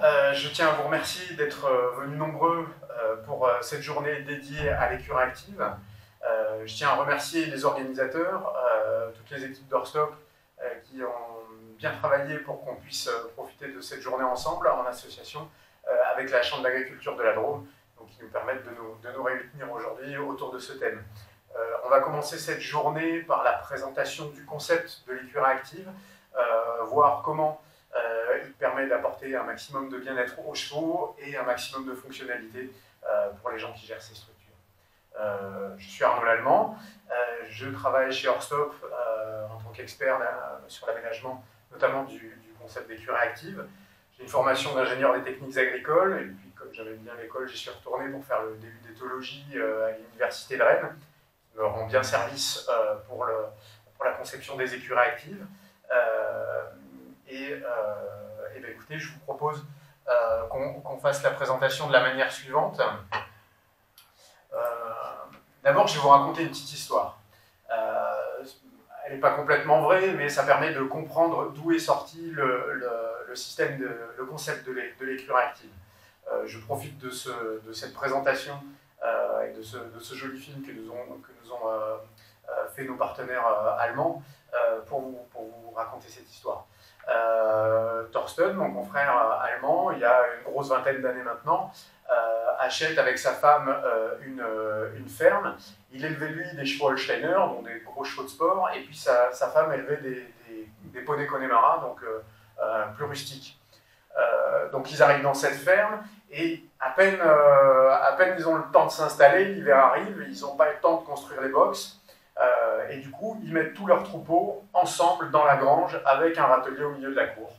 Je tiens à vous remercier d'être venus nombreux pour cette journée dédiée à l'écurie active. Je tiens à remercier les organisateurs, toutes les équipes d'Orstop qui ont bien travaillé pour qu'on puisse profiter de cette journée ensemble en association avec la Chambre d'agriculture de la Drôme, donc qui nous permettent de nous réunir aujourd'hui autour de ce thème. On va commencer cette journée par la présentation du concept de l'écurie active, voir comment il permet d'apporter un maximum de bien-être aux chevaux et un maximum de fonctionnalité pour les gens qui gèrent ces structures. Je suis Arnaud Lallemand, je travaille chez Orstop en tant qu'expert sur l'aménagement, notamment du concept d'écurie active. J'ai une formation d'ingénieur des techniques agricoles, et puis comme j'aimais bien l'école, j'y suis retourné pour faire le début d'éthologie à l'université de Rennes, qui me rend bien service pour la conception des écuries actives. Écoutez, je vous propose qu'on fasse la présentation de la manière suivante. D'abord, je vais vous raconter une petite histoire. Elle n'est pas complètement vraie, mais ça permet de comprendre d'où est sorti le système, le concept de l'écurie active. Je profite de cette présentation et de ce joli film que nous ont fait nos partenaires allemands pour vous raconter cette histoire. Thorsten, mon confrère allemand, il y a une grosse vingtaine d'années maintenant, achète avec sa femme une ferme. Il élevait lui des chevaux Holsteiner, donc des gros chevaux de sport, et puis sa femme élevait des poneys Connemara, donc plus rustiques. Donc ils arrivent dans cette ferme, et à peine ils ont le temps de s'installer, l'hiver arrive, ils n'ont pas le temps de construire les box. Et du coup, ils mettent tous leurs troupeaux ensemble dans la grange avec un râtelier au milieu de la cour.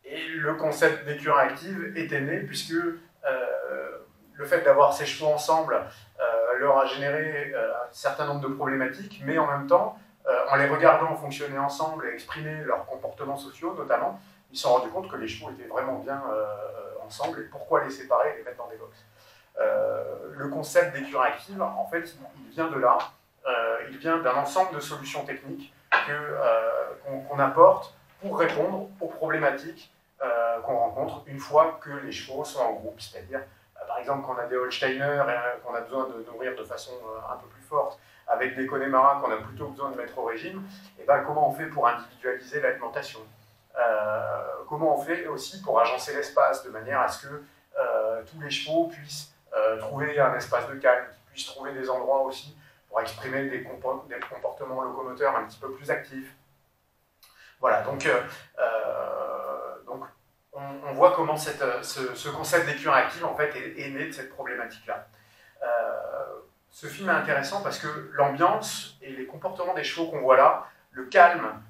Et le concept d'écurie active était né puisque le fait d'avoir ces chevaux ensemble leur a généré un certain nombre de problématiques, mais en même temps, en les regardant fonctionner ensemble et exprimer leurs comportements sociaux notamment, ils se sont rendus compte que les chevaux étaient vraiment bien ensemble, et pourquoi les séparer et les mettre dans des box. Le concept d'écurie active, en fait, il vient de là. Il vient d'un ensemble de solutions techniques qu'on apporte pour répondre aux problématiques qu'on rencontre une fois que les chevaux sont en groupe. C'est-à-dire, par exemple, quand on a des Holsteiner qu'on a besoin de nourrir de façon un peu plus forte, avec des Connemara qu'on a plutôt besoin de mettre au régime, et ben, comment on fait pour individualiser l'alimentation? Comment on fait aussi pour agencer l'espace de manière à ce que tous les chevaux puissent trouver un espace de calme, qu'ils puissent trouver des endroits aussi pour exprimer des comportements locomoteurs un petit peu plus actifs. Voilà, donc on voit comment ce concept d'écurie active en fait, est né de cette problématique-là. Ce film est intéressant parce que l'ambiance et les comportements des chevaux qu'on voit là, le calme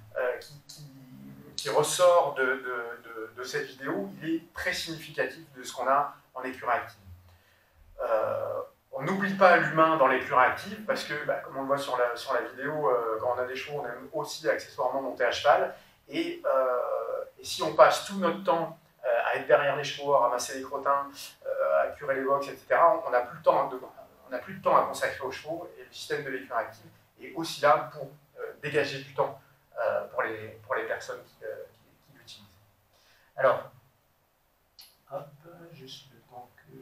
qui ressort de cette vidéo, il est très significatif de ce qu'on a en écurie active. On n'oublie pas l'humain dans l'écurie active parce que, comme on le voit sur la vidéo, quand on a des chevaux, on aime aussi accessoirement monter à cheval. Et si on passe tout notre temps à être derrière les chevaux, à ramasser les crottins, à curer les box, etc., on n'a plus de temps à consacrer aux chevaux. Et le système de l'écurie active est aussi là pour dégager du temps pour les personnes qui l'utilisent. Alors, hop, juste le temps que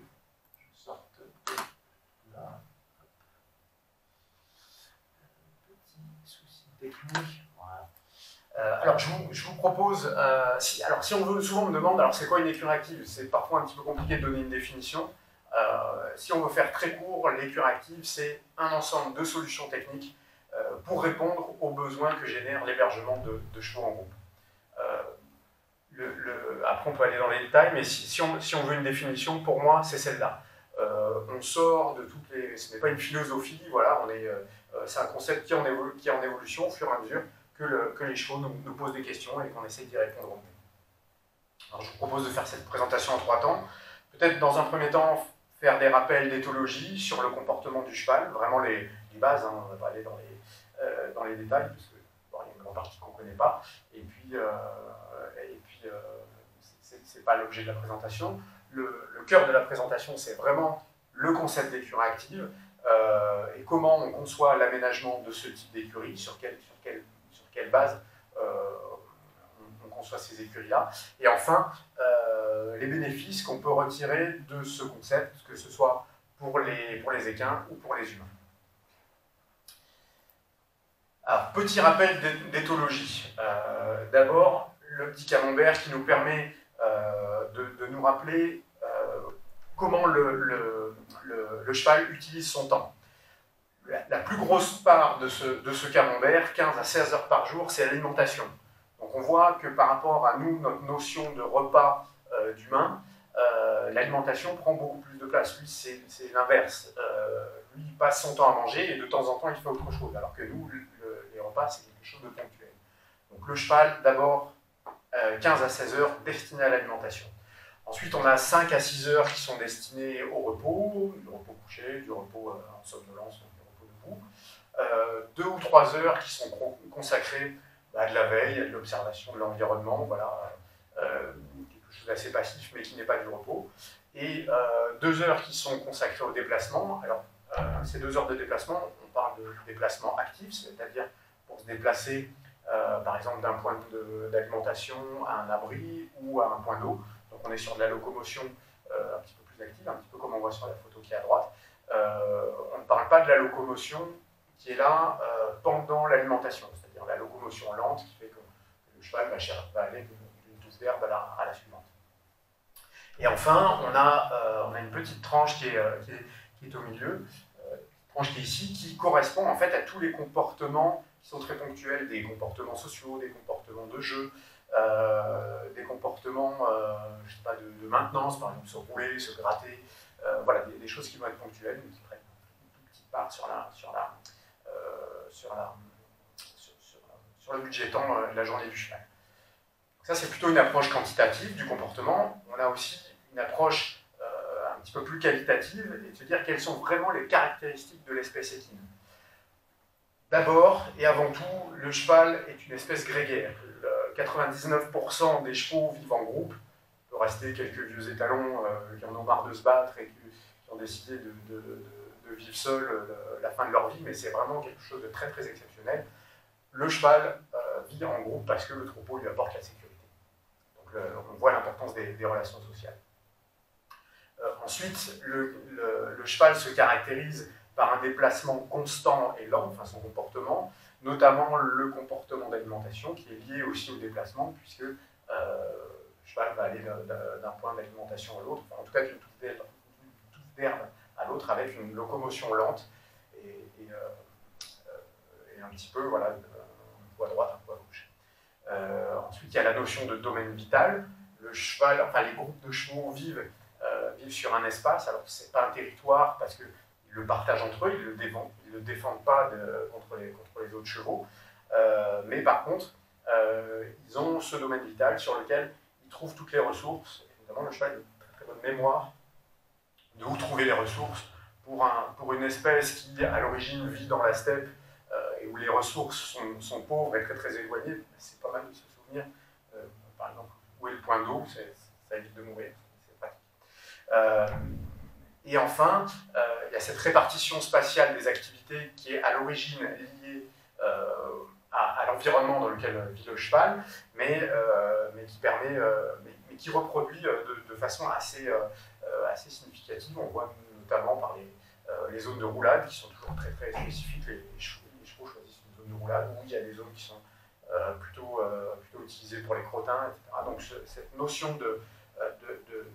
je sorte là. Petit souci technique. Voilà. Alors, je vous propose, si on veut, souvent on me demande, alors c'est quoi une écurie active? C'est parfois un petit peu compliqué de donner une définition. Si on veut faire très court, l'écurie active, c'est un ensemble de solutions techniques pour répondre aux besoins que génère l'hébergement de chevaux en groupe. Après, on peut aller dans les détails, mais si on veut une définition, pour moi, c'est celle-là. On sort de toutes les... Ce n'est pas une philosophie, voilà, c'est un concept qui est en évolution au fur et à mesure que les chevaux nous posent des questions et qu'on essaie d'y répondre au mieux. Alors, je vous propose de faire cette présentation en 3 temps. Peut-être dans un premier temps, faire des rappels d'éthologie sur le comportement du cheval, vraiment les bases, hein, on ne va pas aller dans les détails, parce qu'il y a une grande partie qu'on ne connaît pas, et puis ce n'est pas l'objet de la présentation. Le cœur de la présentation, c'est vraiment le concept d'écurie active, et comment on conçoit l'aménagement de ce type d'écurie, sur quelle base on conçoit ces écuries-là. Et enfin, les bénéfices qu'on peut retirer de ce concept, que ce soit pour les équins ou pour les humains. Alors, petit rappel d'éthologie. D'abord, le petit camembert qui nous permet de nous rappeler comment le cheval utilise son temps. La plus grosse part de ce camembert, 15 à 16 heures par jour, c'est l'alimentation. Donc on voit que par rapport à nous, notre notion de repas d'humain, l'alimentation prend beaucoup plus de place. Lui, c'est l'inverse. Lui, il passe son temps à manger et de temps en temps, il fait autre chose. Alors que nous, les repas, c'est quelque chose de ponctuel. Donc le cheval, d'abord, 15 à 16 heures destinées à l'alimentation. Ensuite, on a 5 à 6 heures qui sont destinées au repos, du repos couché, du repos en somnolence, donc du repos debout. 2 ou 3 heures qui sont consacrées à de la veille, à de l'observation de l'environnement, voilà, quelque chose d'assez passif, mais qui n'est pas du repos. Et 2 heures qui sont consacrées au déplacement. Alors, ces 2 heures de déplacement, on parle de déplacement actif, c'est-à-dire pour se déplacer, par exemple, d'un point d'alimentation à un abri ou à un point d'eau. Donc on est sur de la locomotion un petit peu plus active, un petit peu comme on voit sur la photo qui est à droite. On ne parle pas de la locomotion qui est là pendant l'alimentation, c'est-à-dire la locomotion lente qui fait que le cheval va aller d'une touche d'herbe à la suivante. Et enfin, on a une petite tranche qui est au milieu, tranche qui est ici, qui correspond en fait à tous les comportements qui sont très ponctuels, des comportements sociaux, des comportements de jeu, des comportements je sais pas, de maintenance, par exemple se rouler, se gratter, voilà, des choses qui vont être ponctuelles, mais qui prennent une toute petite part sur le budget temps de la journée du cheval. Donc ça, c'est plutôt une approche quantitative du comportement. On a aussi une approche un petit peu plus qualitative et de se dire quelles sont vraiment les caractéristiques de l'espèce équine. D'abord et avant tout, le cheval est une espèce grégaire. 99% des chevaux vivent en groupe. Il peut rester quelques vieux étalons qui en ont marre de se battre et qui ont décidé de vivre seuls la fin de leur vie, mais c'est vraiment quelque chose de très très exceptionnel. Le cheval vit en groupe parce que le troupeau lui apporte la sécurité. Donc on voit l'importance des relations sociales. Ensuite, le cheval se caractérise par un déplacement constant et lent, enfin son comportement, notamment le comportement d'alimentation qui est lié aussi au déplacement, puisque le cheval va aller d'un point d'alimentation à l'autre, enfin, en tout cas d'une touche d'herbe à l'autre avec une locomotion lente et un petit peu, voilà, un coup à droite, un coup à gauche. Ensuite, il y a la notion de domaine vital. Le cheval, enfin les groupes de chevaux vivent sur un espace, alors ce n'est pas un territoire parce qu'ils le partagent entre eux, ils ne le défendent pas contre les autres chevaux, mais par contre, ils ont ce domaine vital sur lequel ils trouvent toutes les ressources, et notamment le cheval a une très, très bonne mémoire de où trouver les ressources pour une espèce qui, à l'origine, vit dans la steppe et où les ressources sont pauvres et très, très éloignées. C'est pas mal de se souvenir, par exemple, où est le point d'eau, ça évite de mourir. Et enfin, il y a cette répartition spatiale des activités qui est à l'origine liée à l'environnement dans lequel vit le cheval, mais qui reproduit de façon assez significative. On voit notamment par les zones de roulade qui sont toujours très, très spécifiques. Les chevaux choisissent une zone de roulade où il y a des zones qui sont plutôt utilisées pour les crottins, etc. Donc cette notion de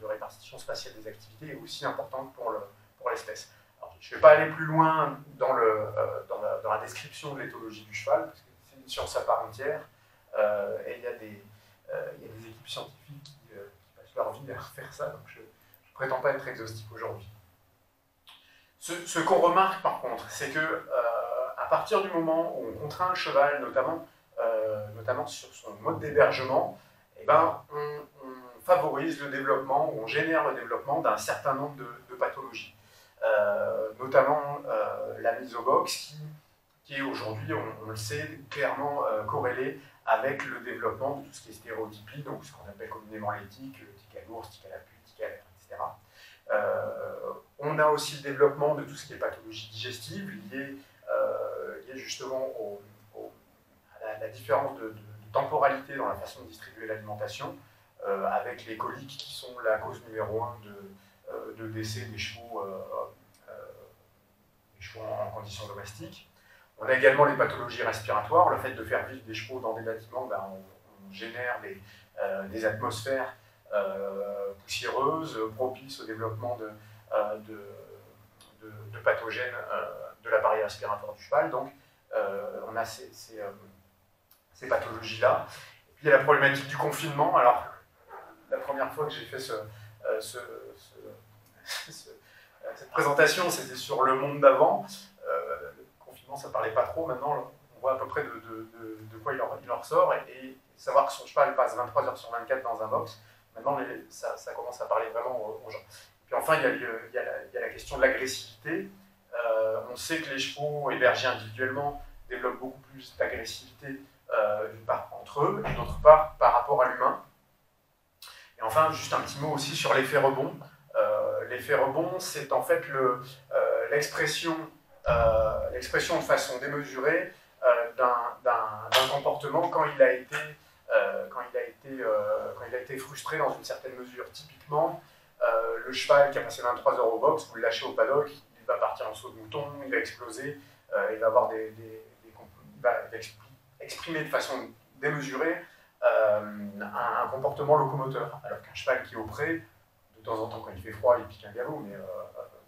répartition spatiale des activités est aussi importante pour l'espèce. Je ne vais pas aller plus loin dans la description de l'éthologie du cheval, parce que c'est une science à part entière, et il y a des équipes scientifiques qui passent leur vie à faire ça, donc je ne prétends pas être exhaustif aujourd'hui. Ce qu'on remarque par contre, c'est que à partir du moment où on contraint le cheval, notamment sur son mode d'hébergement, eh ben, on favorise le développement, ou on génère le développement d'un certain nombre de pathologies. Notamment la mise au box qui est aujourd'hui, on le sait, clairement corrélée avec le développement de tout ce qui est stéréotypie, donc ce qu'on appelle communément l'éthique, tic à l'ours, tic à la pute, tic à l'air, etc. On a aussi le développement de tout ce qui est pathologie digestive, liée justement à la différence de temporalité dans la façon de distribuer l'alimentation. avec les coliques qui sont la cause numéro 1 de décès des chevaux en conditions domestiques. On a également les pathologies respiratoires, le fait de faire vivre des chevaux dans des bâtiments, ben, on génère des atmosphères poussiéreuses, propices au développement de pathogènes de l'appareil respiratoire du cheval. Donc on a ces pathologies-là. Et puis il y a la problématique du confinement. Alors, la première fois que j'ai fait cette présentation, c'était sur le monde d'avant. Le confinement, ça ne parlait pas trop. Maintenant, on voit à peu près de quoi il en ressort. Et savoir que son cheval passe 23 heures sur 24 dans un box, maintenant, ça commence à parler vraiment aux gens. Puis enfin, il y a la question de l'agressivité. On sait que les chevaux hébergés individuellement développent beaucoup plus d'agressivité, d'une part entre eux, et d'autre part par rapport à l'humain. Et enfin, juste un petit mot aussi sur l'effet rebond. L'effet rebond, c'est en fait l'expression de façon démesurée d'un comportement quand il a été frustré dans une certaine mesure. Typiquement, le cheval qui a passé 23 heures au box, vous le lâchez au paddock, il va partir en saut de mouton, il va exploser, il va avoir il va exprimer de façon démesurée un comportement locomoteur. Alors qu'un cheval qui est au pré, de temps en temps quand il fait froid, il pique un galop, mais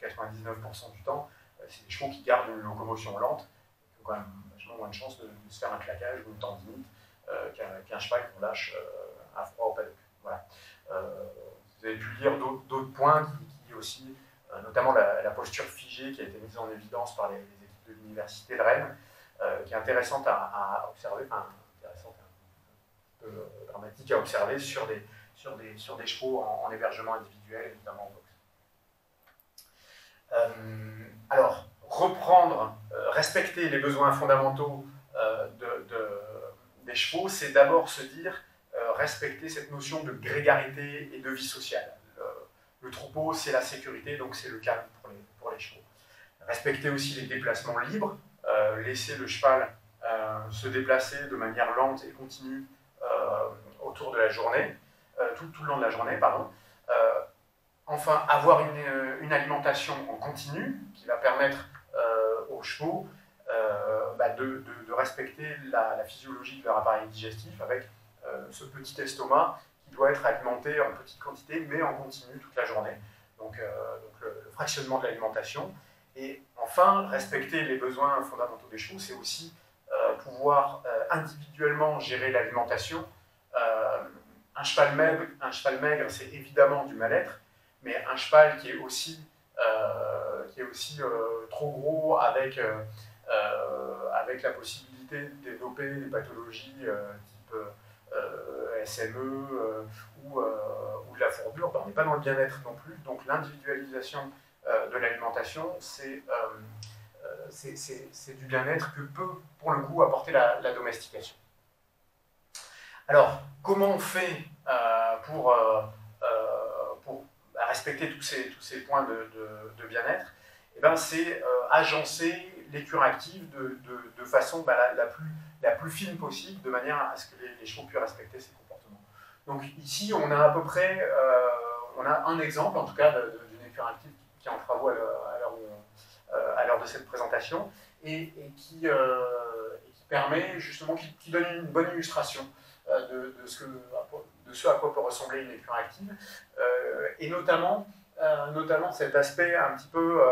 99% du temps, c'est des chevaux qui gardent une locomotion lente, qui ont quand même vachement moins de chances de se faire un claquage ou une tendinite qu'un cheval qu'on lâche à froid au paddock. Voilà. Vous avez pu lire d'autres points qui aussi, notamment la posture figée qui a été mise en évidence par les équipes de l'université de Rennes, qui est intéressante à observer, enfin intéressante, un peu dramatique à observer sur des chevaux en hébergement individuel, évidemment en box. Alors, reprendre, respecter les besoins fondamentaux des chevaux, c'est d'abord se dire respecter cette notion de grégarité et de vie sociale. Le troupeau, c'est la sécurité, donc c'est le calme pour les chevaux. Respecter aussi les déplacements libres, laisser le cheval se déplacer de manière lente et continue autour de la journée, tout le long de la journée, pardon. Enfin, avoir une alimentation en continu qui va permettre aux chevaux de respecter la physiologie de leur appareil digestif avec ce petit estomac qui doit être alimenté en petite quantité mais en continu toute la journée. Donc le fractionnement de l'alimentation. Et enfin, respecter les besoins fondamentaux des chevaux, c'est aussi pouvoir individuellement gérer l'alimentation. Un cheval maigre, c'est évidemment du mal-être, mais un cheval qui est aussi trop gros avec la possibilité de développer des pathologies type SME ou de la fourbure, on n'est pas dans le bien-être non plus. Donc l'individualisation de l'alimentation, c'est du bien-être que peut, pour le coup, apporter la domestication. Alors, comment on fait pour respecter tous ces points de bien-être? Eh ben, c'est agencer les cures actives de façon la plus fine possible, de manière à ce que les chevaux puissent respecter ces comportements. Donc ici, on a à peu près on a un exemple, en tout cas, d'une écure active qui est en travaux à l'heure de cette présentation, et qui permet justement, qui donne une bonne illustration de ce à quoi peut ressembler une écure active, et notamment cet aspect un petit peu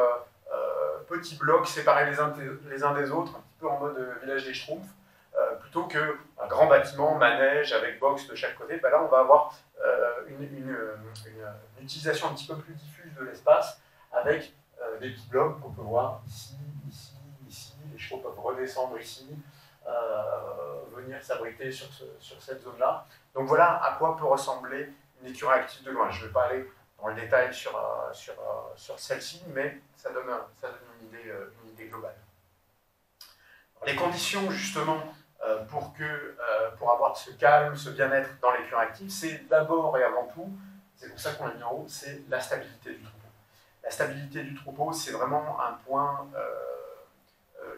petits blocs séparés les uns des autres, un petit peu en mode village des Schtroumpfs, plutôt qu'un grand bâtiment, manège avec box de chaque côté. Ben là, on va avoir une utilisation un petit peu plus diffuse de l'espace avec des petits blocs qu'on peut voir ici, ici, ici. Les chevaux peuvent redescendre ici, venir s'abriter sur cette zone-là. Donc voilà à quoi peut ressembler une écurie active de loin. Je ne vais pas aller dans le détail sur celle-ci, mais ça donne une idée globale. Alors, les conditions, justement, pour avoir ce calme, ce bien-être dans l'écurie active, c'est d'abord et avant tout, c'est pour ça qu'on l'a mis en haut, c'est la stabilité du troupeau. La stabilité du troupeau, c'est vraiment un point,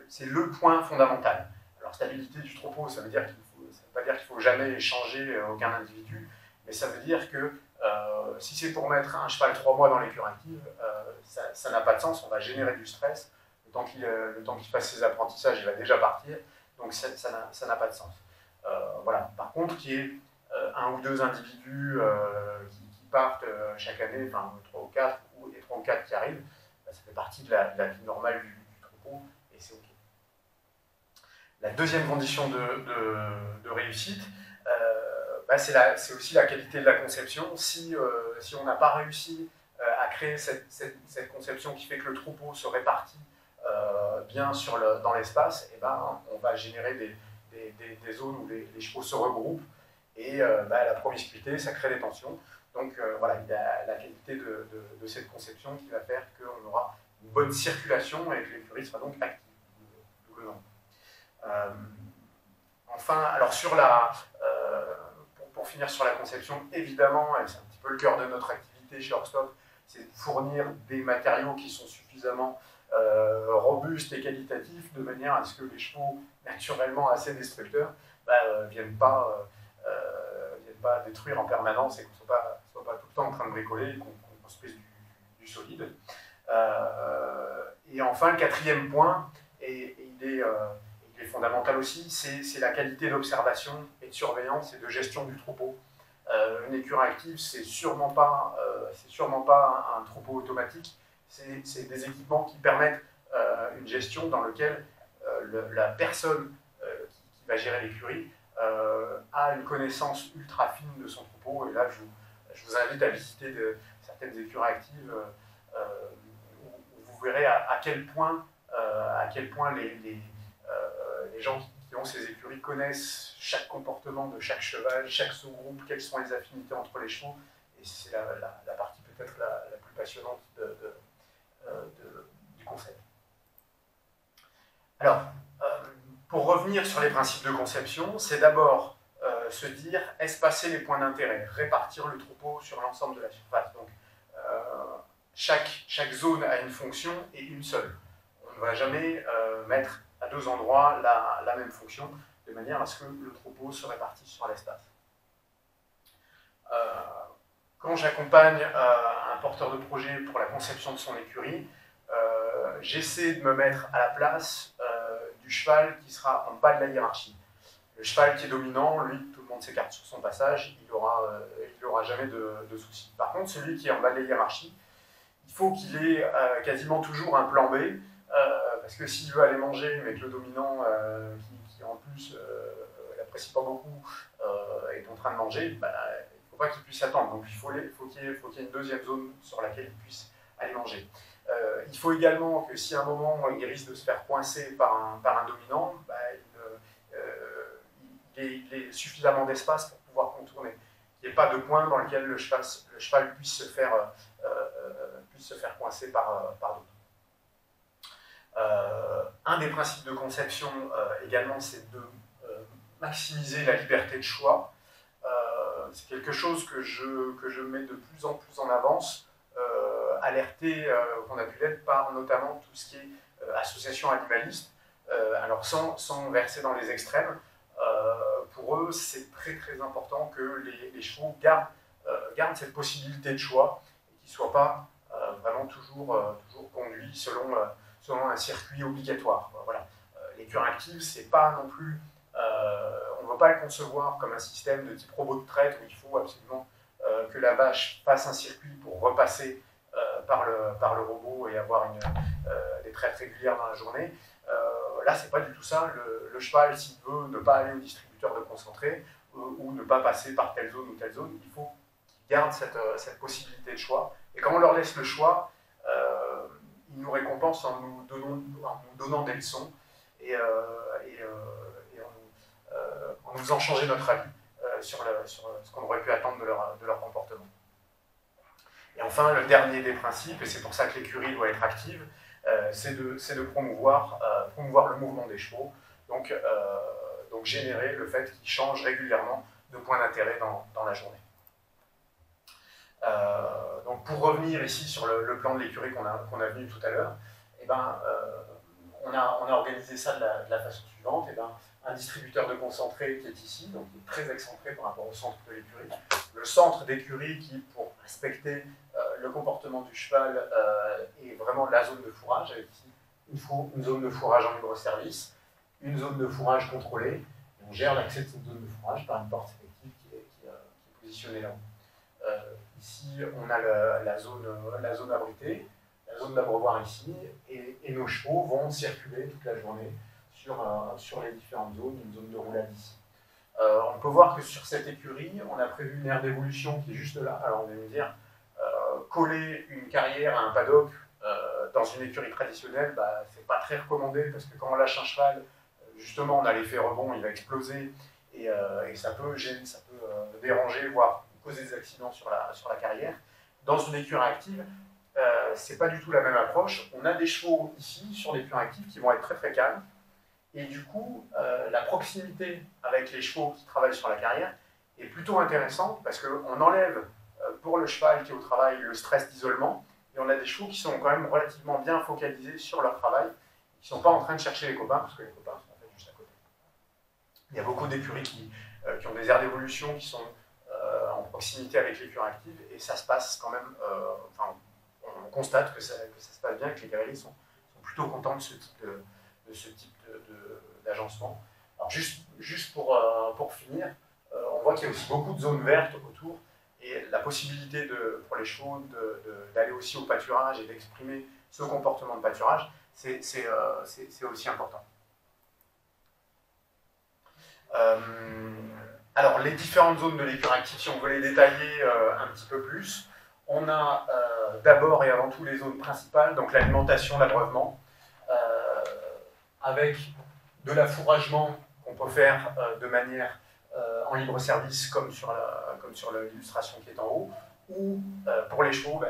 c'est le point fondamental. Alors, stabilité du troupeau, ça veut pas dire qu'il ne faut jamais changer aucun individu, mais ça veut dire que si c'est pour mettre un cheval 3 mois dans les cures actives, ça n'a pas de sens, on va générer du stress. Le temps qu'il fasse ses apprentissages, il va déjà partir, donc ça n'a pas de sens. Voilà. Par contre, qu'il y ait un ou deux individus qui partent chaque année, enfin 3 ou 4, et 3 ou 4 qui arrivent, ça fait partie de la vie normale du troupeau, et c'est OK. La deuxième condition de réussite, c'est aussi la qualité de la conception. Si on n'a pas réussi à créer cette conception qui fait que le troupeau se répartit bien dans l'espace, on va générer des zones où les chevaux se regroupent, et la promiscuité, ça crée des tensions. Donc voilà, il y a la qualité de cette conception qui va faire qu'on aura une bonne circulation et que l'écurie sera donc active. D'où le nom. Enfin, alors pour finir sur la conception, évidemment, et c'est un petit peu le cœur de notre activité chez Horsthoff, c'est de fournir des matériaux qui sont suffisamment robustes et qualitatifs, de manière à ce que les chevaux, naturellement assez destructeurs, ne viennent pas détruire en permanence et qu'on ne soit pas tout le temps en train de bricoler et qu'on construise du solide. Et enfin, le quatrième point, et il est fondamental aussi, c'est la qualité d'observation et de surveillance et de gestion du troupeau. Une écurie active, c'est sûrement pas un troupeau automatique, c'est des équipements qui permettent une gestion dans laquelle la personne qui va gérer l'écurie a une connaissance ultra fine de son troupeau. Et là, je vous invite à visiter certaines écuries actives où vous verrez à quel point les gens qui ont ces écuries connaissent chaque comportement de chaque cheval, chaque sous-groupe, quelles sont les affinités entre les chevaux. Et c'est la partie peut-être la plus passionnante du concept. Alors, pour revenir sur les principes de conception, c'est d'abord se dire espacer les points d'intérêt, répartir le troupeau sur l'ensemble de la surface. Donc, chaque zone a une fonction et une seule. On ne va jamais mettre à deux endroits la même fonction, de manière à ce que le troupeau se répartisse sur l'espace. Quand j'accompagne un porteur de projet pour la conception de son écurie, j'essaie de me mettre à la place du cheval qui sera en bas de la hiérarchie. Le cheval qui est dominant, lui, tout le monde s'écarte sur son passage, il n'aura jamais de soucis. Par contre, celui qui est en bas de la hiérarchie, il faut qu'il ait quasiment toujours un plan B, parce que s'il veut aller manger, mais que le dominant, qui en plus n'apprécie pas beaucoup, est en train de manger, il ne faut pas qu'il puisse attendre. Donc il faut qu'il y ait une deuxième zone sur laquelle il puisse aller manger. Il faut également que si à un moment il risque de se faire coincer par un dominant, il ait suffisamment d'espace pour pouvoir contourner. Il n'y ait pas de point dans lequel le cheval puisse se faire coincer par d'autres. Un des principes de conception également, c'est de maximiser la liberté de choix. C'est quelque chose que je mets de plus en plus en avance, alerté qu'on a pu l'être par notamment tout ce qui est association animaliste. Alors sans verser dans les extrêmes, pour eux c'est très très important que les chevaux gardent cette possibilité de choix et qu'ils ne soient pas vraiment toujours conduits selon un circuit obligatoire. Voilà. L'écurie active, c'est pas non plus, on ne veut pas le concevoir comme un système de type robot de traite où il faut absolument que la vache fasse un circuit pour repasser par le robot et avoir des traites régulières dans la journée. Là, c'est pas du tout ça. Le cheval, s'il veut ne pas aller au distributeur de concentré ou ne pas passer par telle zone ou telle zone, il faut qu'ils gardent cette possibilité de choix. Et quand on leur laisse le choix, ils nous récompensent en nous donnant des leçons et en nous faisant changer notre avis sur ce qu'on aurait pu attendre de leur comportement. Et enfin, le dernier des principes, et c'est pour ça que l'écurie doit être active, c'est de promouvoir le mouvement des chevaux, donc générer le fait qu'ils changent régulièrement de point d'intérêt dans la journée. Donc pour revenir ici sur le plan de l'écurie qu'on a vu tout à l'heure, on a organisé ça de la façon suivante. Et ben, un distributeur de concentré qui est ici, donc qui est très excentré par rapport au centre de l'écurie. Le centre d'écurie qui, pour respecter le comportement du cheval, est vraiment la zone de fourrage, avec ici une zone de fourrage en libre service, une zone de fourrage contrôlée. Et on gère l'accès de cette zone de fourrage par une porte sélective qui est positionnée là-haut. Ici, on a la zone abritée, la zone d'abreuvoir ici, et nos chevaux vont circuler toute la journée sur les différentes zones, une zone de roulade ici. On peut voir que sur cette écurie, on a prévu une aire d'évolution qui est juste là. Alors on va me dire, coller une carrière à un paddock dans une écurie traditionnelle, bah, c'est pas très recommandé parce que quand on lâche un cheval, justement on a l'effet rebond, il va exploser et ça peut gêner, ça peut déranger, voire causer des accidents sur la carrière. Dans une écurie active, c'est pas du tout la même approche. On a des chevaux ici sur l'écurie active qui vont être très très calmes. Et du coup, la proximité avec les chevaux qui travaillent sur la carrière est plutôt intéressante parce qu'on enlève pour le cheval qui est au travail le stress d'isolement et on a des chevaux qui sont quand même relativement bien focalisés sur leur travail, qui ne sont pas en train de chercher les copains parce que les copains sont en fait juste à côté. Il y a beaucoup d'écuries qui ont des aires d'évolution qui sont en proximité avec l'écurie active et ça se passe quand même, on constate que ça se passe bien, que les cavaliers sont plutôt contents de ce type d'agencement. Alors juste pour finir, on voit qu'il y a aussi beaucoup de zones vertes autour et la possibilité pour les chevaux d'aller aussi au pâturage et d'exprimer ce comportement de pâturage, c'est aussi important. Alors les différentes zones de l'écurie active, si on veut les détailler un petit peu plus, on a d'abord et avant tout les zones principales, donc l'alimentation, l'abreuvement, avec de l'affouragement qu'on peut faire de manière en libre service comme sur l'illustration qui est en haut, ou pour les chevaux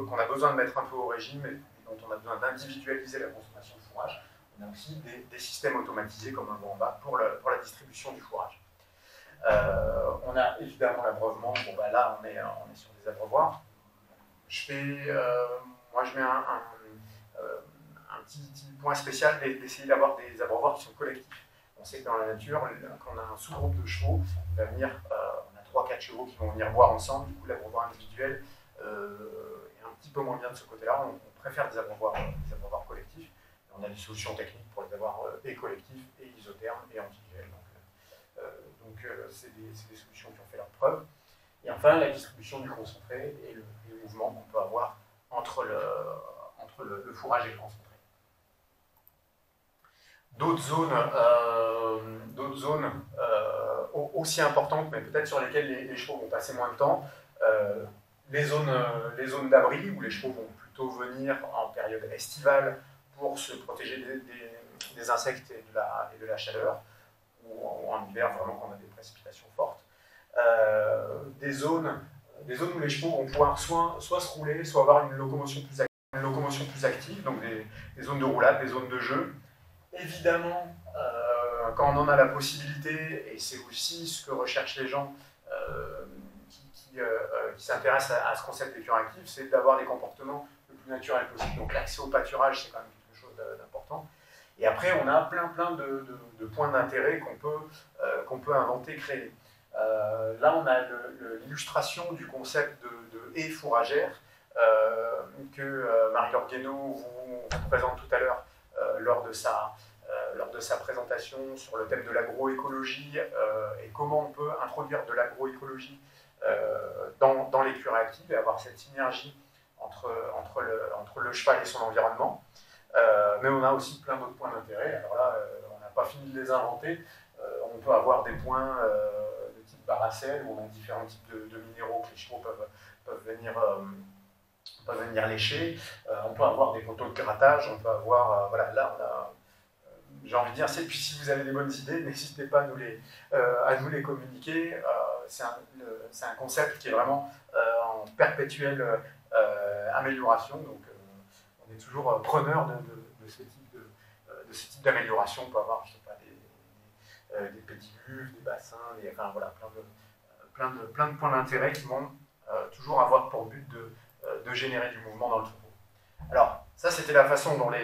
qu'on a besoin de mettre un peu au régime et dont on a besoin d'individualiser la consommation de fourrage. On a aussi des systèmes automatisés comme on le voit en bas pour la distribution du fourrage. On a évidemment l'abreuvement. Bon, bah là on est sur des abreuvoirs. Moi je mets un petit point spécial d'essayer d'avoir des abreuvoirs qui sont collectifs. On sait que dans la nature, quand on a un sous-groupe de chevaux, on va venir, on a 3-4 chevaux qui vont venir boire ensemble, du coup l'abreuvoir individuel est un petit peu moins bien de ce côté-là. On préfère des abreuvoirs collectifs. Et on a des solutions techniques pour les avoir et collectifs, et isothermes, et individuels. Donc c'est des solutions qui ont fait leur preuve. Et enfin, la distribution du concentré et le mouvement qu'on peut avoir entre le fourrage et le concentré. D'autres zones aussi importantes, mais peut-être sur lesquelles les chevaux vont passer moins de temps, les zones d'abri, où les chevaux vont plutôt venir en période estivale pour se protéger des insectes et de la chaleur, ou en hiver, vraiment quand on a des précipitations fortes. Des zones où les chevaux vont pouvoir soit se rouler, soit avoir une locomotion plus active, donc des zones de roulade, des zones de jeu. Évidemment, quand on en a la possibilité, et c'est aussi ce que recherchent les gens qui s'intéressent à ce concept d'écurie active, c'est d'avoir des comportements le plus naturels possible. Donc l'accès au pâturage, c'est quand même quelque chose d'important. Et après, on a plein de points d'intérêt qu'on peut inventer, créer. Là, on a l'illustration du concept de haie fourragère que Marie-Laure Guénaud vous présente tout à l'heure lors de sa présentation sur le thème de l'agroécologie et comment on peut introduire de l'agroécologie dans l'écurie active et avoir cette synergie entre le cheval et son environnement. Mais on a aussi plein d'autres points d'intérêt. Alors là, on n'a pas fini de les inventer. On peut avoir des points de type baracelle où on a différents types de minéraux que les chevaux peuvent venir lécher. On peut avoir des poteaux de grattage. On peut avoir, voilà, là on a, j'ai envie de dire, puis si vous avez des bonnes idées, n'hésitez pas à nous les communiquer. C'est un concept qui est vraiment en perpétuelle amélioration. Donc, on est toujours preneur de ce type d'amélioration. On peut avoir, je sais pas, des pédiluves, des bassins, enfin, voilà, plein de points d'intérêt qui vont toujours avoir pour but de générer du mouvement dans le troupeau. Alors, Ça, c'était la façon dont là,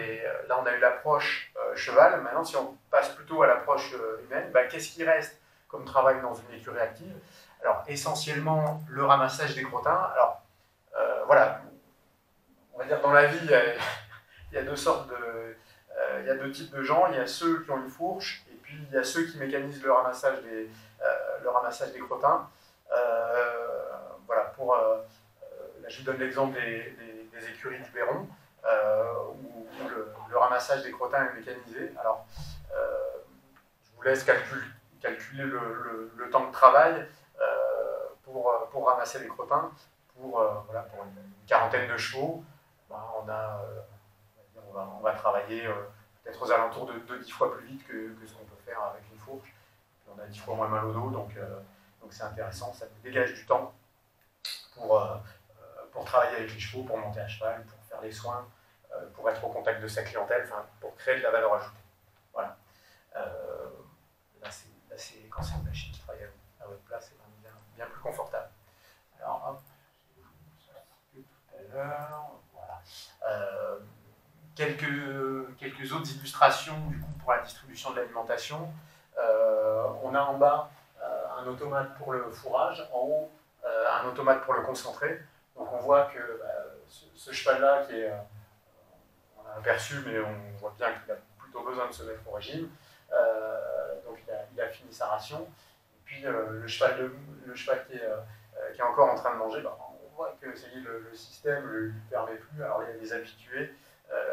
on a eu l'approche cheval. Maintenant, si on passe plutôt à l'approche humaine, qu'est-ce qui reste comme travail dans une écurie active? Alors, essentiellement, le ramassage des crottins. Alors, voilà, on va dire dans la vie, il y a deux sortes il y a deux types de gens. Il y a ceux qui ont une fourche, et puis il y a ceux qui mécanisent le ramassage des crottins. Voilà, là, je vous donne l'exemple des écuries du Béron, où le ramassage des crottins est mécanisé. Alors, je vous laisse calculer le temps de travail pour ramasser les crottins. Voilà, pour une quarantaine de chevaux, on va travailler peut-être aux alentours de 10 fois plus vite que ce qu'on peut faire avec une fourche. On a 10 fois moins mal au dos, donc c'est intéressant, ça nous dégage du temps pour travailler avec les chevaux, pour monter à cheval, pour faire les soins, pour être au contact de sa clientèle, pour créer de la valeur ajoutée. Voilà. Là, c'est quand c'est une machine qui travaille à votre place, c'est bien plus confortable. Alors, hop, tout à l'heure, voilà. Quelques autres illustrations du coup, pour la distribution de l'alimentation. On a en bas un automate pour le fourrage, en haut un automate pour le concentré. Donc on voit que ce cheval-là, on l'a aperçu, mais on voit bien qu'il a plutôt besoin de se mettre au régime. Donc il a fini sa ration. Et puis le cheval qui est encore en train de manger, on voit que le système ne lui permet plus. Alors il y a des habitués,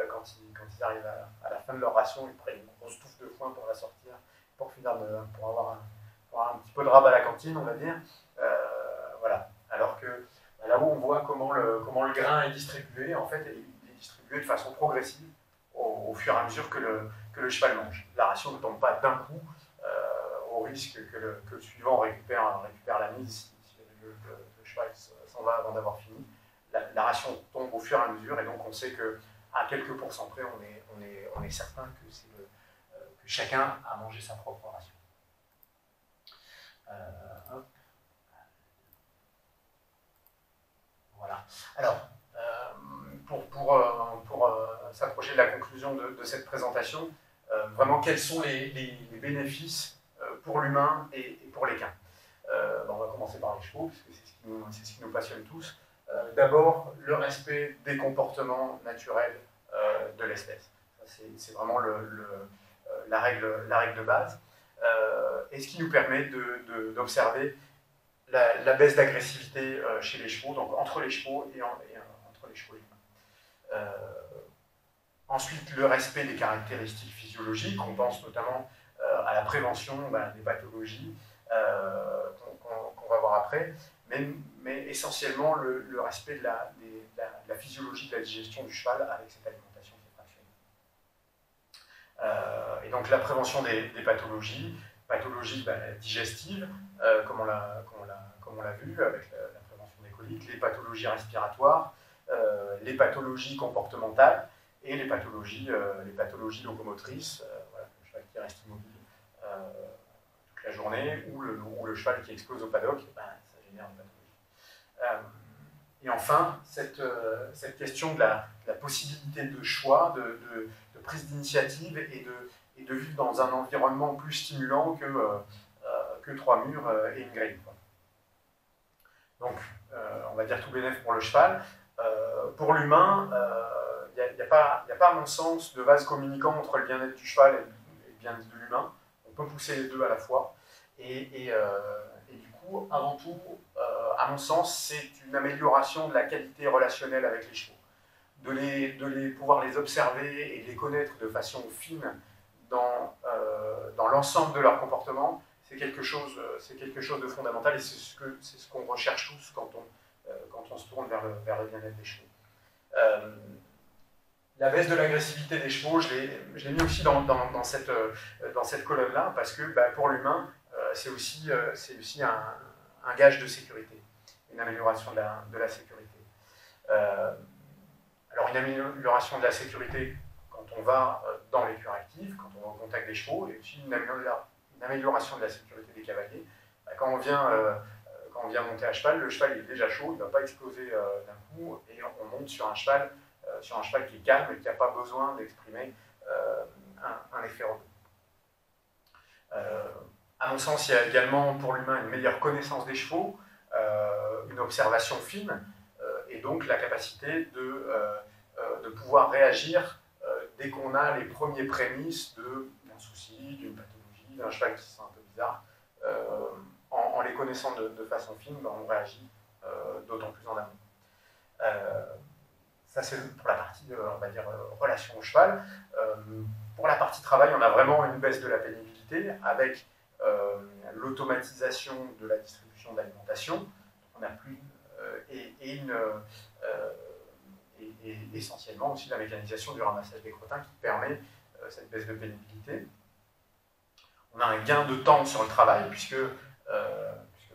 quand ils arrivent à la fin de leur ration, ils prennent une grosse touffe de foin pour la sortir, pour avoir un petit peu de rabat à la cantine, on va dire. Voilà. Alors que là où on voit comment le grain est distribué, en fait, il est distribué de façon progressive au fur et à mesure que le cheval mange. La ration ne tombe pas d'un coup, au risque que le suivant récupère la mise si le cheval s'en va avant d'avoir fini. La ration tombe au fur et à mesure, et donc on sait qu'à quelques pourcents près, on est certain que chacun a mangé sa propre ration. Hop. Voilà. Alors, pour s'approcher de la conclusion de cette présentation, vraiment quels sont les bénéfices pour l'humain et pour l'équin. On va commencer par les chevaux, parce que c'est ce qui nous passionne tous. D'abord, le respect des comportements naturels de l'espèce. C'est vraiment la règle de base. Et ce qui nous permet d'observer la baisse d'agressivité chez les chevaux, donc entre les chevaux et entre les chevaux humains. Ensuite, le respect des caractéristiques physiologiques. On pense notamment à la prévention des pathologies qu'on va voir après, mais essentiellement le respect de la physiologie de la digestion du cheval avec cette alimentation qui est fractionnée. Et donc la prévention des pathologies digestives, comme on l'a vu avec la prévention des coliques, les pathologies respiratoires, les pathologies comportementales et les pathologies locomotrices, voilà, le cheval qui reste immobile toute la journée, ou le cheval qui explose au paddock, ça génère des pathologies. Et enfin, cette question de la possibilité de choix, de prise d'initiative et de vivre dans un environnement plus stimulant que trois murs et une grille. Donc, on va dire tout bénéfice pour le cheval. Pour l'humain, il n'y a pas, à mon sens, de vase communicant entre le bien-être du cheval et le bien-être de l'humain. On peut pousser les deux à la fois. Et du coup, avant tout, à mon sens, c'est une amélioration de la qualité relationnelle avec les chevaux. De pouvoir les observer et de les connaître de façon fine dans l'ensemble de leur comportement, c'est quelque chose de fondamental, et c'est ce qu'on recherche tous quand on se tourne vers le bien-être des chevaux. La baisse de l'agressivité des chevaux, je l'ai mis aussi dans cette colonne-là, parce que pour l'humain, c'est aussi un gage de sécurité, une amélioration de la sécurité. Alors une amélioration de la sécurité quand on va dans l'écurie active, quand on va au contact des chevaux, et aussi une amélioration de la sécurité des cavaliers. Quand on vient monter à cheval, le cheval est déjà chaud, il ne va pas exploser d'un coup, et on monte sur un cheval sur un cheval qui est calme et qui n'a pas besoin d'exprimer un effet repos. À mon sens, il y a également pour l'humain une meilleure connaissance des chevaux, une observation fine, et donc la capacité de pouvoir réagir dès qu'on a les premiers prémices d'un souci, d'une pathologie, d'un cheval qui se sent un peu bizarre. En les connaissant de façon fine, ben, on réagit d'autant plus en amont. Ça, c'est pour la partie, on va dire, relation au cheval. Pour la partie travail, on a vraiment une baisse de la pénibilité avec l'automatisation de la distribution d'alimentation. On a plus, et essentiellement aussi la mécanisation du ramassage des crottins qui permet cette baisse de pénibilité. On a un gain de temps sur le travail puisque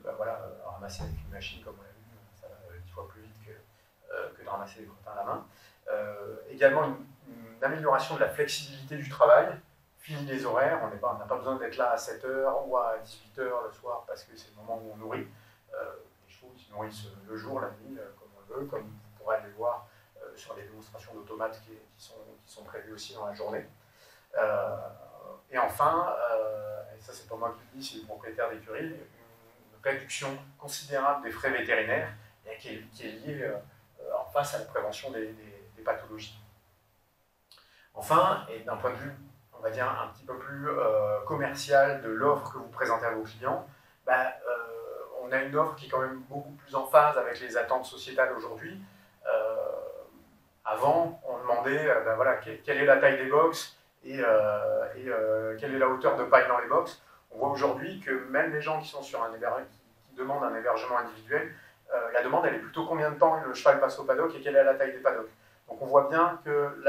ben voilà, ramasser avec une machine comme on l'a vu, ça va 10 fois plus vite que de ramasser des crottins à la main. Également une amélioration de la flexibilité du travail, fini les horaires, on n'a pas besoin d'être là à 7h ou à 18h le soir parce que c'est le moment où on nourrit. Les chevaux se nourrissent le jour, la nuit, comme on le veut, comme vous pourrez le voir sur les démonstrations d'automates qui sont prévues aussi dans la journée. Et enfin, et ça c'est pas moi qui le dis, c'est le propriétaire d'écurie, une réduction considérable des frais vétérinaires qui est liée en face à la prévention des pathologies. Enfin, et d'un point de vue, on va dire, un petit peu plus commercial de l'offre que vous présentez à vos clients, on a une offre qui est quand même beaucoup plus en phase avec les attentes sociétales aujourd'hui. Avant, on demandait voilà, quelle est la taille des box et quelle est la hauteur de paille dans les box. On voit aujourd'hui que même les gens qui sont sur qui demandent un hébergement individuel, la demande elle est plutôt combien de temps le cheval passe au paddock et quelle est la taille des paddocks. Donc on voit bien que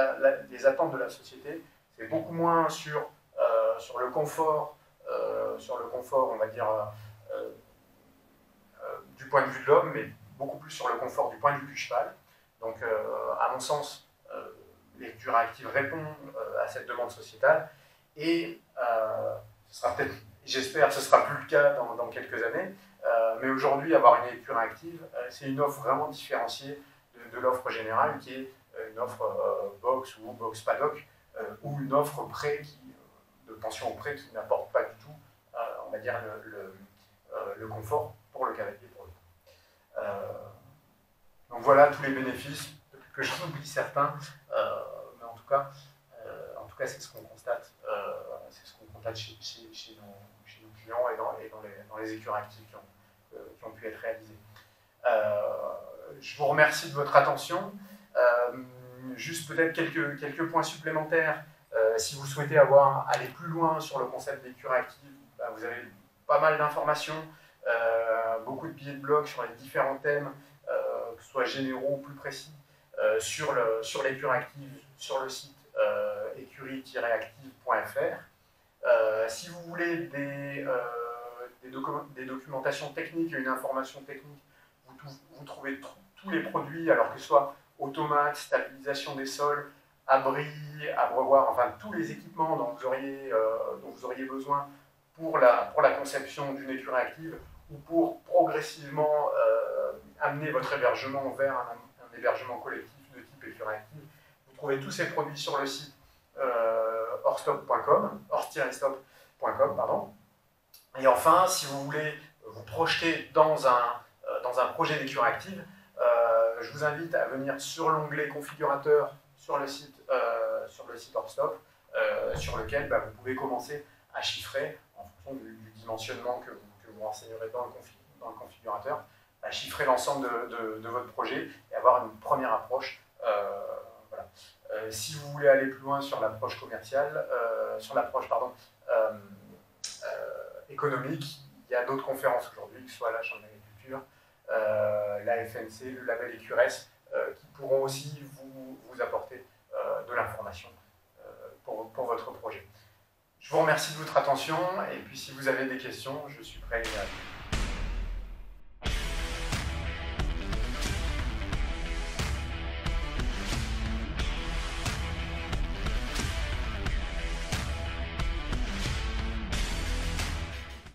les attentes de la société, c'est beaucoup moins sur le confort, on va dire, du point de vue de l'homme, mais beaucoup plus sur le confort du point de vue du cheval. Donc à mon sens, l'écriture active répond à cette demande sociétale et ce sera peut-être, j'espère que ce ne sera plus le cas dans quelques années, mais aujourd'hui avoir une lecture active, c'est une offre vraiment différenciée de l'offre générale qui est une offre box ou box paddock ou une offre prêt de pension au prêt qui n'apporte pas du tout, on va dire, le confort pour le cavalier. Donc voilà tous les bénéfices, peut-être que j'en oublie certains, mais en tout cas c'est ce qu'on constate, chez nos clients et dans les écuries actives qui ont pu être réalisées. Je vous remercie de votre attention. Juste peut-être quelques points supplémentaires. Si vous souhaitez aller plus loin sur le concept d'écurie active, vous avez pas mal d'informations, beaucoup de billets de blog sur les différents thèmes, que ce soit généraux ou plus précis, sur l'écurie active, sur le site écurie-active.fr. Si vous voulez des documentations techniques et une information technique, vous trouvez tous les produits, alors que ce soit automates, stabilisation des sols, abris, abreuvoirs, enfin tous les équipements dont vous auriez besoin pour la conception d'une écurie active ou pour progressivement amener votre hébergement vers un hébergement collectif de type écurie active. Vous trouvez tous ces produits sur le site hors-stop.com, pardon. Et enfin, si vous voulez vous projeter dans un projet d'écurie active, je vous invite à venir sur l'onglet configurateur sur le site hors-stop, sur lequel vous pouvez commencer à chiffrer en fonction du dimensionnement que vous renseignerez dans le configurateur, à chiffrer l'ensemble de votre projet et avoir une première approche. Voilà. Si vous voulez aller plus loin sur l'approche commerciale, économique, il y a d'autres conférences aujourd'hui, que ce soit la Chambre d'agriculture, la FNC, le label EQRS, qui pourront aussi vous apporter de l'information pour votre projet. Je vous remercie de votre attention et puis si vous avez des questions, je suis prêt à